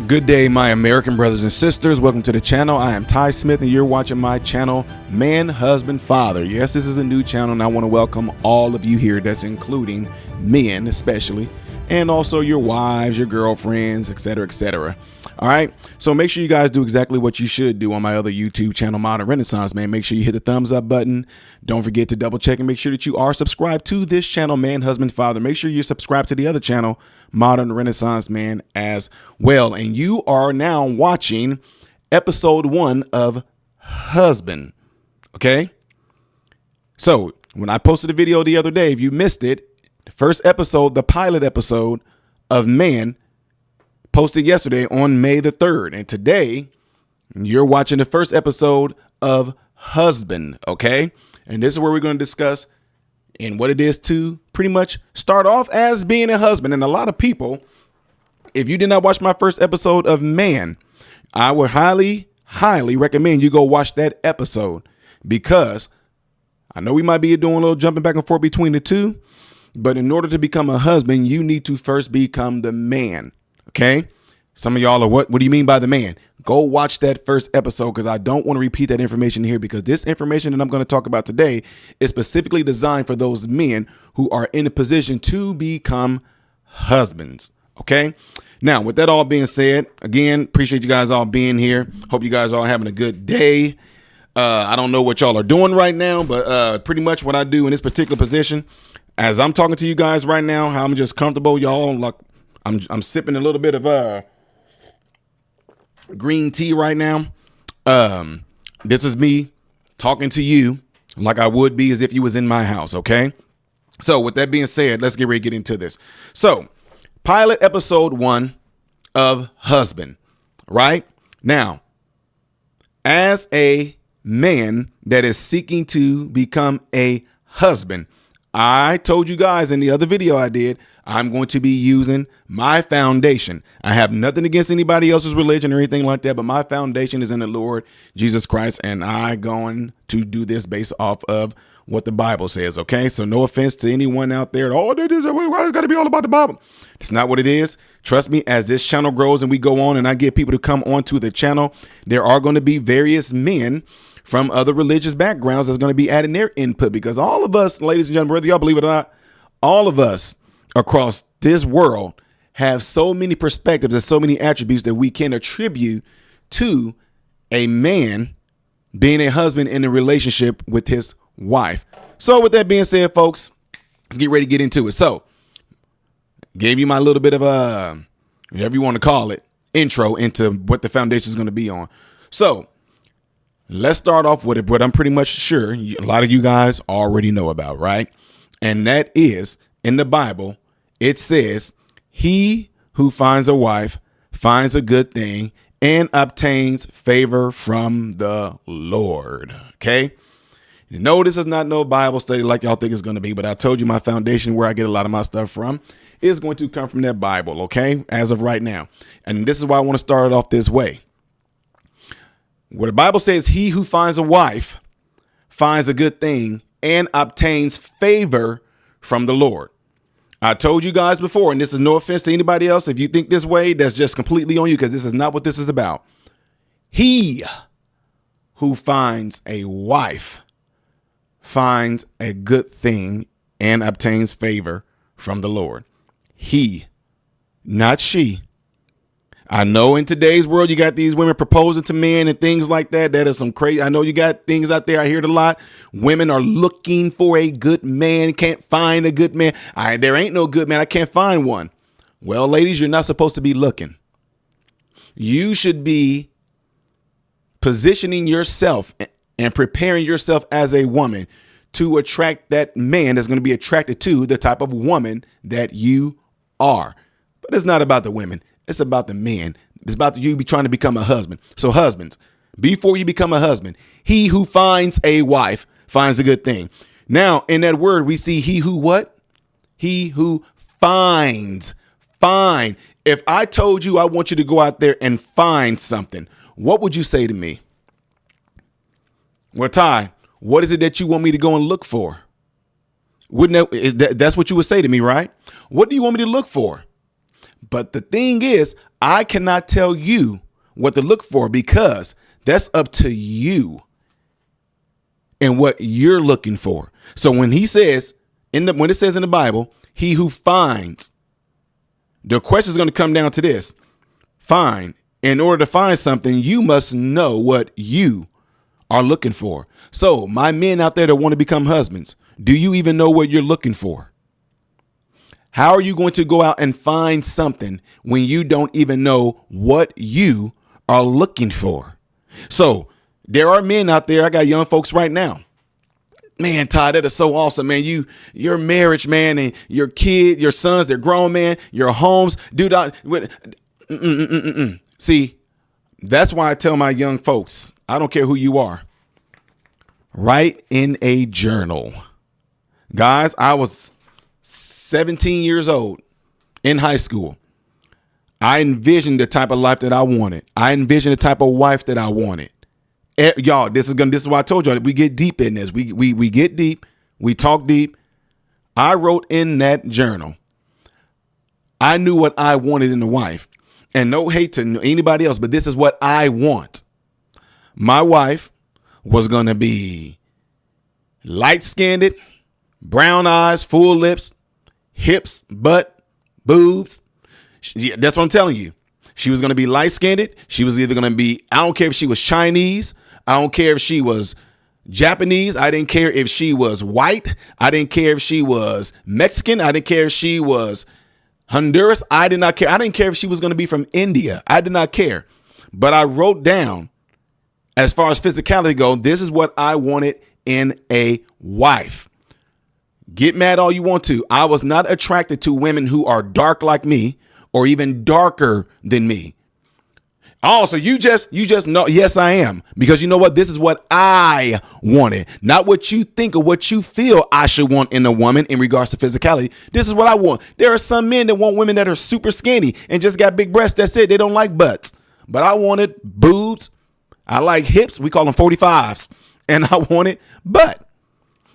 Good day, my American brothers and sisters. Welcome to the channel. I am Ty Smith and you're watching my channel, Man, Husband, Father. Yes, this is a new channel and I want to welcome all of you here. That's including men especially, and also your wives, your girlfriends, etc., etc. All right, so make sure you guys do exactly what you should do on my other YouTube channel, Modern Renaissance Man. Make sure you hit the thumbs up button. Don't forget to double check and make sure that you are subscribed to this channel, Man, Husband, Father. Make sure you subscribe to the other channel, Modern Renaissance Man, as well. And you are now watching episode 1 of Husband. Okay, so when I posted a video the other day, if you missed it, the first episode, the pilot episode of Man, posted yesterday on May the 3rd. And today you're watching the first episode of Husband. Okay, and this is where we're going to discuss and what it is to pretty much start off as being a husband. And a lot of people, if you did not watch my first episode of Man, I would highly recommend you go watch that episode, because I know we might be doing a little jumping back and forth between the two, but in order to become a husband, you need to first become the man. Okay. Some of y'all are, what do you mean by the man? Go watch that first episode, because I don't want to repeat that information here, because this information that I'm going to talk about today is specifically designed for those men who are in a position to become husbands. Okay. Now, with that all being said, again, appreciate you guys all being here. Hope you guys are all having a good day. I don't know what y'all are doing right now, but pretty much what I do in this particular position, as I'm talking to you guys right now, how I'm just comfortable, y'all. Like I'm sipping a little bit of green tea right now. This is me talking to you like I would be as if you was in my house. Okay. So with that being said, let's get ready to get into this. So pilot episode 1 of Husband. Right now, as a man that is seeking to become a husband, I told you guys in the other video I did, I'm going to be using my foundation. I have nothing against anybody else's religion or anything like that, but my foundation is in the Lord Jesus Christ, and I'm going to do this based off of what the Bible says. Okay, so no offense to anyone out there. Oh, why it's got to be all about the Bible? It's not what it is. Trust me, as this channel grows and we go on and I get people to come onto the channel, there are going to be various men from other religious backgrounds that's going to be adding their input, because all of us, ladies and gentlemen, whether y'all believe it or not, all of us across this world have so many perspectives and so many attributes that we can attribute to a man being a husband in a relationship with his wife. So with that being said, folks, let's get ready to get into it. So gave you my little bit of whatever you want to call it, intro into what the foundation is going to be on. So let's start off with what I'm pretty much sure a lot of you guys already know about, right? And that is, in the Bible, it says, he who finds a wife finds a good thing and obtains favor from the Lord. Okay. No, this is not no Bible study like y'all think it's going to be, but I told you my foundation, where I get a lot of my stuff from, is going to come from that Bible. Okay. As of right now. And this is why I want to start it off this way. Where the Bible says, he who finds a wife finds a good thing and obtains favor from the Lord. I told you guys before, and this is no offense to anybody else. If you think this way, that's just completely on you, because this is not what this is about. He who finds a wife finds a good thing and obtains favor from the Lord. He, not she. I know in today's world, you got these women proposing to men and things like that. That is some crazy. I know you got things out there. I hear it a lot. Women are looking for a good man. Can't find a good man. There ain't no good man. I can't find one. Well, ladies, you're not supposed to be looking. You should be positioning yourself and preparing yourself as a woman to attract that man that's going to be attracted to the type of woman that you are. But it's not about the women. It's about the men. It's about you be trying to become a husband. So husbands, before you become a husband, he who finds a wife finds a good thing. Now, in that word, we see he who what? He who finds. Find. If I told you I want you to go out there and find something, what would you say to me? Well, Ty, what is it that you want me to go and look for? That's what you would say to me, right? What do you want me to look for? But the thing is, I cannot tell you what to look for because that's up to you and what you're looking for. So when he says when it says in the Bible, he who finds, the question is going to come down to this. Find. In order to find something, you must know what you are looking for. So my men out there that want to become husbands, do you even know what you're looking for? How are you going to go out and find something when you don't even know what you are looking for? So there are men out there. I got young folks right now. Man, Todd, that is so awesome, man. Your marriage, man, and your kid, your sons, they're grown, man. Your homes, dude. See, that's why I tell my young folks, I don't care who you are, write in a journal. Guys, I was 17 years old in high school. I envisioned the type of life that I wanted. I envisioned the type of wife that I wanted. Y'all, this is why I told y'all that we get deep in this. We get deep. We talk deep. I wrote in that journal. I knew what I wanted in a wife. And no hate to anybody else, but this is what I want. My wife was going to be light-skinned, brown eyes, full lips, hips, butt, boobs. That's what I'm telling you. She was going to be light-skinned. She was either going to be, I don't care if she was Chinese. I don't care if she was Japanese. I didn't care if she was white. I didn't care if she was Mexican. I didn't care if she was Honduras. I did not care. I didn't care if she was going to be from India. I did not care. But I wrote down, as far as physicality goes, this is what I wanted in a wife. Get mad all you want to. I was not attracted to women who are dark like me or even darker than me. Oh, so you just know. Yes, I am. Because you know what? This is what I wanted. Not what you think or what you feel I should want in a woman in regards to physicality. This is what I want. There are some men that want women that are super skinny and just got big breasts. That's it. They don't like butts. But I wanted boobs. I like hips. We call them 45s. And I wanted butt.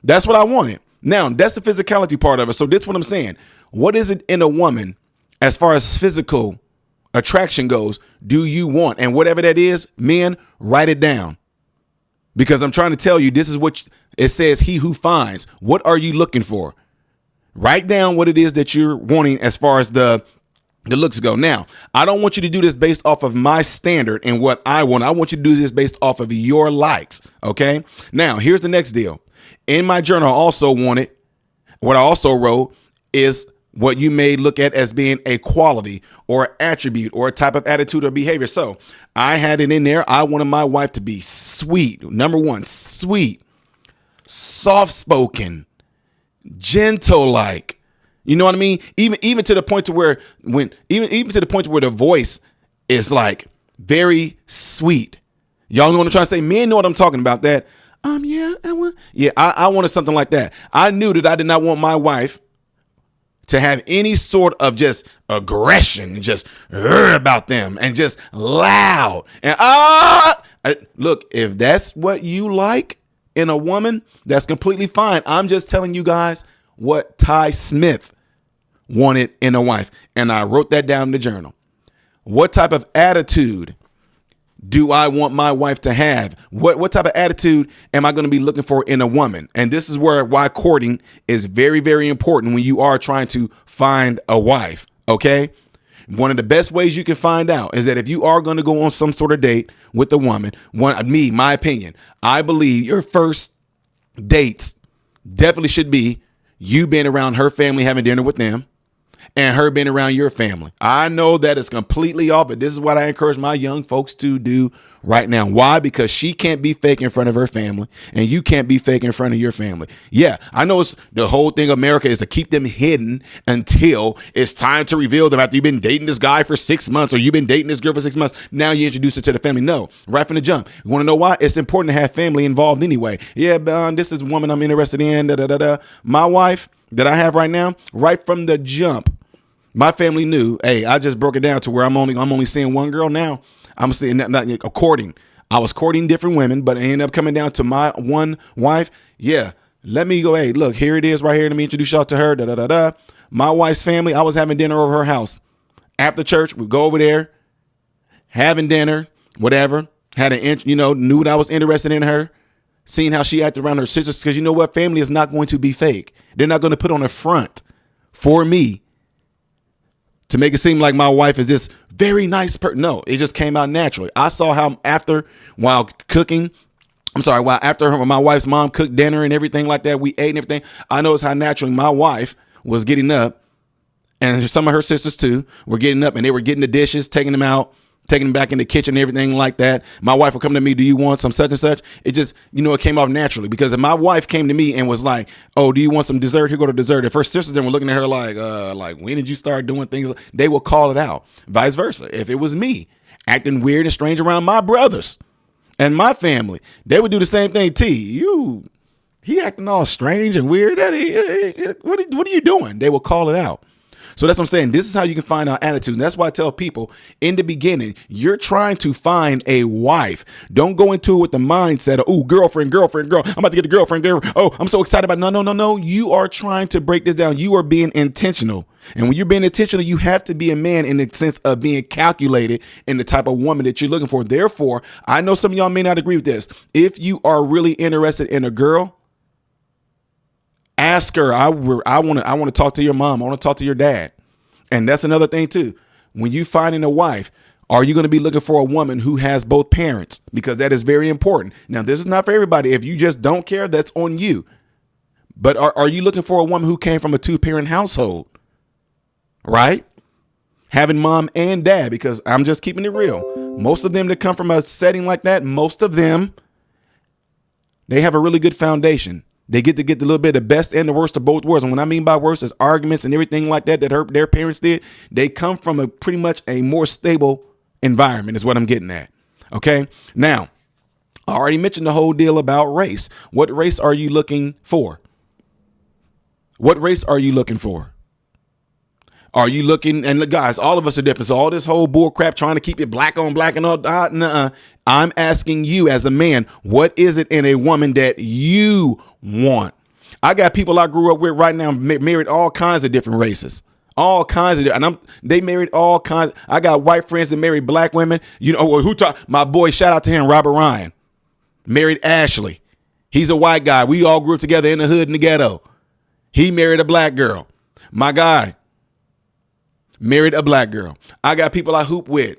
That's what I wanted. Now, that's the physicality part of it. So this is what I'm saying. What is it in a woman as far as physical attraction goes, do you want? And whatever that is, men, write it down. Because I'm trying to tell you, this is what it says, he who finds. What are you looking for? Write down what it is that you're wanting as far as the looks go. Now, I don't want you to do this based off of my standard and what I want. I want you to do this based off of your likes. Okay. Now, here's the next deal. In my journal, I also wanted, what I also wrote is what you may look at as being a quality or attribute or a type of attitude or behavior. So I had it in there. I wanted my wife to be sweet. Number one, sweet, soft-spoken, gentle-like. You know what I mean? Even to the point to where even to the point where the voice is like very sweet. Y'all know what I'm trying to say? Men know what I'm talking about. That I wanted something like that. I knew that I did not want my wife to have any sort of just aggression, just about them and just loud. And look, if that's what you like in a woman, that's completely fine. I'm just telling you guys what Ty Smith wanted in a wife. And I wrote that down in the journal. What type of attitude do I want my wife to have? What type of attitude am I going to be looking for in a woman? And this is why courting is very, very important when you are trying to find a wife. Okay. One of the best ways you can find out is that if you are going to go on some sort of date with a woman, my opinion, I believe your first dates definitely should be you being around her family, having dinner with them, and her being around your family. I know that it's completely off, but this is what I encourage my young folks to do right now. Why? Because she can't be fake in front of her family, and you can't be fake in front of your family. Yeah, I know it's the whole thing of America is to keep them hidden until it's time to reveal them after you've been dating this guy for 6 months or you've been dating this girl for 6 months. Now you introduce her to the family. No, right from the jump. You want to know why? It's important to have family involved anyway. Yeah, this is a woman I'm interested in. My wife that I have right now, right from the jump, my family knew, hey, I just broke it down to where I'm only seeing one girl now. I'm seeing not courting. I was courting different women, but it ended up coming down to my one wife. Yeah, let me go. Hey, look, here it is right here. Let me introduce y'all to her. My wife's family. I was having dinner over her house after church, we go over there, having dinner, whatever. Had knew that I was interested in her, seeing how she acted around her sisters. Because you know what? Family is not going to be fake. They're not going to put on a front for me to make it seem like my wife is this very nice person. No, it just came out naturally. I saw how while after my wife's mom cooked dinner and everything like that, we ate and everything. I noticed how naturally my wife was getting up, and some of her sisters too were getting up, and they were getting the dishes, taking them out, taking them back in the kitchen and everything like that. My wife would come to me, do you want some such and such? It just, it came off naturally, because if my wife came to me and was like, oh, do you want some dessert? Here go to dessert. If her sisters then were looking at her like, when did you start doing things? They will call it out. Vice versa. If it was me acting weird and strange around my brothers and my family, they would do the same thing. He acting all strange and weird. What are you doing? They will call it out. So that's what I'm saying. This is how you can find out attitudes. And that's why I tell people in the beginning, you're trying to find a wife. Don't go into it with the mindset of, oh, girlfriend, girl. I'm about to get a girlfriend. Oh, I'm so excited about it. No. You are trying to break this down. You are being intentional. And when you're being intentional, you have to be a man in the sense of being calculated in the type of woman that you're looking for. Therefore, I know some of y'all may not agree with this. If you are really interested in a girl, ask her. I want to talk to your mom. I want to talk to your dad. And that's another thing too. When you finding a wife, are you going to be looking for a woman who has both parents? Because that is very important. Now, this is not for everybody. If you just don't care, that's on you. But are you looking for a woman who came from a 2-parent household? Right? Having mom and dad, because I'm just keeping it real. Most of them that come from a setting like that, most of them, they have a really good foundation. They get the little bit of the best and the worst of both worlds. And what I mean by worst is arguments and everything like that their parents did. They come from a pretty much a more stable environment is what I'm getting at. Okay. Now, I already mentioned the whole deal about race. What race are you looking for? What race are you looking for? Are you looking, and look, guys, all of us are different. So all this whole bull crap trying to keep it black on black and all, nuh-uh. I'm asking you as a man, what is it in a woman that you want? I got people I grew up with right now, married all kinds of different races, all kinds of, and they married all kinds. I got white friends that married black women. My boy, shout out to him, Robert Ryan, married Ashley. He's a white guy. We all grew up together in the hood in the ghetto. He married a black girl. My guy married a black girl. I got people I hoop with.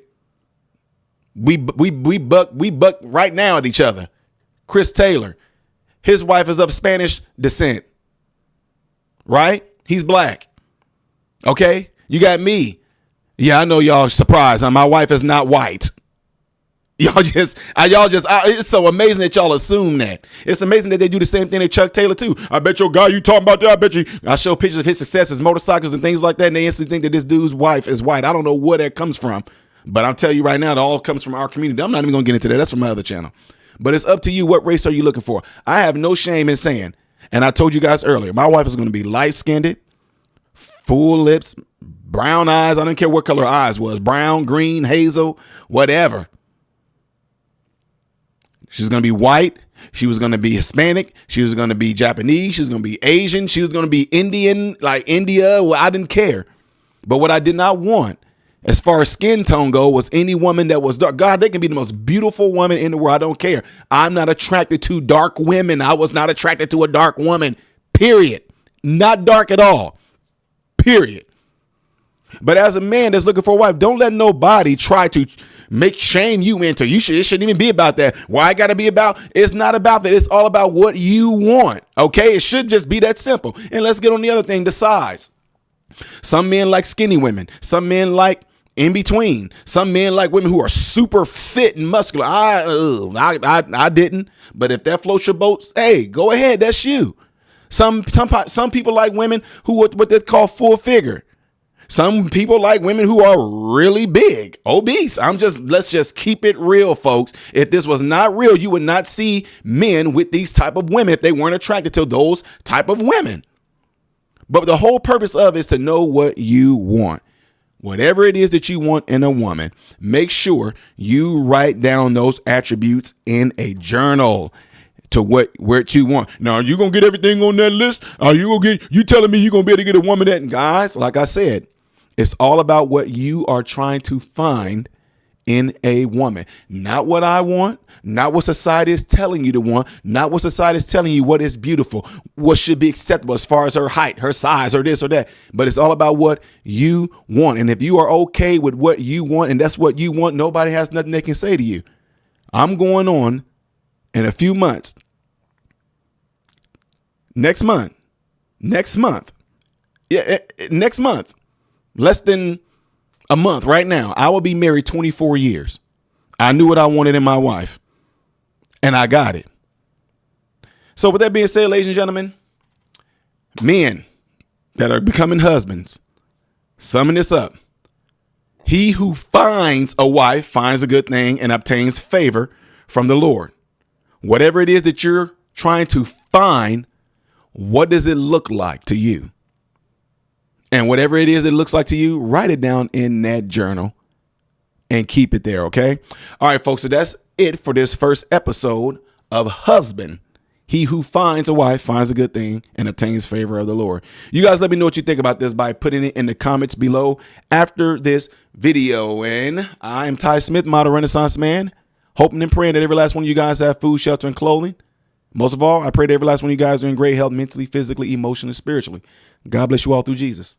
We buck right now at each other. Chris Taylor, his wife is of Spanish descent. Right? He's black. Okay? You got me. Yeah, I know y'all surprised. My wife is not white. It's so amazing that y'all assume that. It's amazing that they do the same thing to Chuck Taylor too. I bet your guy you talking about that. I bet you. I show pictures of his successes, motorcycles and things like that, and they instantly think that this dude's wife is white. I don't know where that comes from, but I'll tell you right now, it all comes from our community. I'm not even gonna get into that. That's from my other channel. But it's up to you. What race are you looking for? I have no shame in saying, and I told you guys earlier, my wife is going to be light-skinned, full lips, brown eyes. I don't care what color her eyes was, brown, green, hazel, whatever. She's going to be white. She was going to be Hispanic. She was going to be Japanese. She was going to be Asian. She was going to be Indian, like India. Well, I didn't care. But what I did not want, as far as skin tone go, was any woman that was dark. God, they can be the most beautiful woman in the world. I don't care. I'm not attracted to dark women. I was not attracted to a dark woman, period. Not dark at all, period. But as a man that's looking for a wife, don't let nobody try to shame you into. It shouldn't even be about that. Why I gotta be about? It's not about that. It's all about what you want. Okay, it should just be that simple. And let's get on the other thing, the size. Some men like skinny women. Some men like in between. Some men like women who are super fit and muscular. I didn't. But if that floats your boat, hey, go ahead. That's you. Some people like women who what they call full figure. Some people like women who are really big, obese. Let's just keep it real, folks. If this was not real, you would not see men with these type of women if they weren't attracted to those type of women. But the whole purpose of it is to know what you want. Whatever it is that you want in a woman, make sure you write down those attributes in a journal to where you want. Now, are you going to get everything on that list? Are you telling me you're going to be able to get a woman that, guys, like I said, It's all about what you are trying to find in a woman, not what I want, not what society is telling you to want, not what society is telling you what is beautiful, what should be acceptable as far as her height, her size, or this or that. But it's all about what you want. And if you are okay with what you want and that's what you want, nobody has nothing they can say to you. I'm going on in a few months. Next month. Next month. Less than a month right now, I will be married 24 years. I knew what I wanted in my wife, and I got it. So with that being said, ladies and gentlemen, men that are becoming husbands, summing this up. He who finds a wife finds a good thing and obtains favor from the Lord. Whatever it is that you're trying to find, what does it look like to you? And whatever it is it looks like to you, write it down in that journal and keep it there, okay? All right, folks, so that's it for this first episode of Husband. He who finds a wife finds a good thing and obtains favor of the Lord. You guys let me know what you think about this by putting it in the comments below after this video. And I'm Ty Smith, Model Renaissance Man, hoping and praying that every last one of you guys have food, shelter, and clothing. Most of all, I pray that every last one of you guys are in great health mentally, physically, emotionally, spiritually. God bless you all through Jesus.